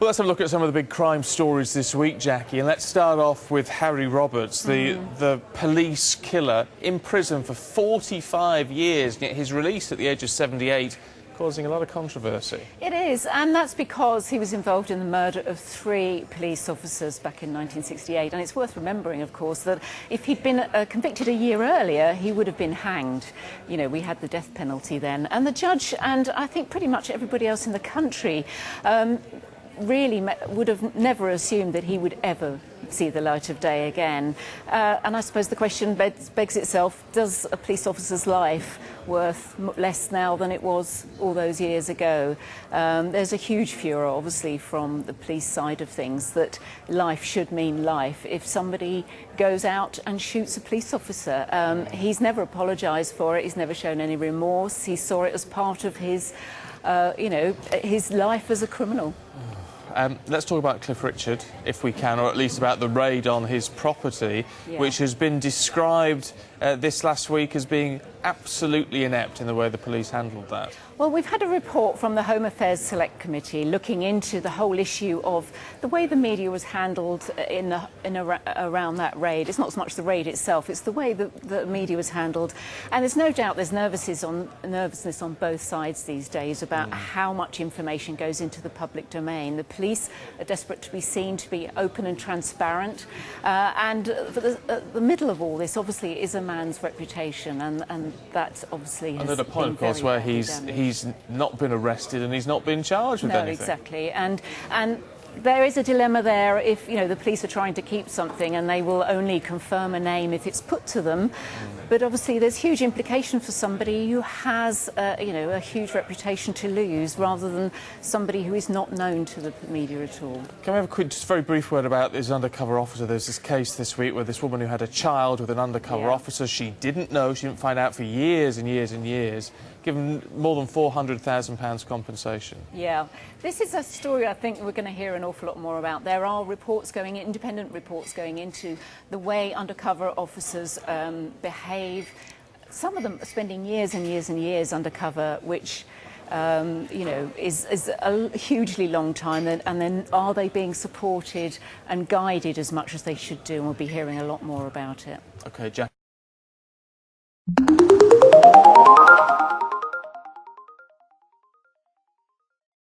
Well, let's have a look at some of the big crime stories this week, Jackie, and let's start off with Harry Roberts, the police killer, in prison for 45 years, yet his release at the age of 78, causing a lot of controversy. It is, and that's because he was involved in the murder of 3 police officers back in 1968. And it's worth remembering, of course, that if he'd been convicted a year earlier, he would have been hanged. You know, we had the death penalty then. And the judge, and I think pretty much everybody else in the country, really would have never assumed that he would ever see the light of day again. And I suppose the question begs itself, does a police officer's life worth less now than it was all those years ago? There's a huge furor, obviously, from the police side of things that life should mean life. If somebody goes out and shoots a police officer, he's never apologised for it, he's never shown any remorse, he saw it as part of his, his life as a criminal. Let's talk about Cliff Richard, if we can, or at least about the raid on his property, which has been described this last week as being absolutely inept in the way the police handled that. Well, we've had a report from the Home Affairs Select Committee looking into the whole issue of the way the media was handled around that raid. It's not so much the raid itself, it's the way the media was handled. And there's no doubt there's nervousness on both sides these days about how much information goes into the public domain. The police are desperate to be seen to be open and transparent. And the middle of all this, obviously, is a man's reputation, and that obviously has and at a point, of course, where he's not been arrested and he's not been charged with anything. No, exactly. And there is a dilemma there if, you know, the police are trying to keep something and they will only confirm a name if it's put to them. But obviously there's huge implication for somebody who has, a huge reputation to lose rather than somebody who is not known to the media at all. Can we have a quick, just very brief word about this undercover officer? There's this case this week where this woman who had a child with an undercover officer, she didn't know, she didn't find out for years and years and years, given more than £400,000 compensation. Yeah. This is a story I think we're going to hear an awful lot more about. There are reports independent reports going into the way undercover officers behave. Some of them are spending years and years and years undercover, which is a hugely long time. And then are they being supported and guided as much as they should do? And we'll be hearing a lot more about it. OK, Jack.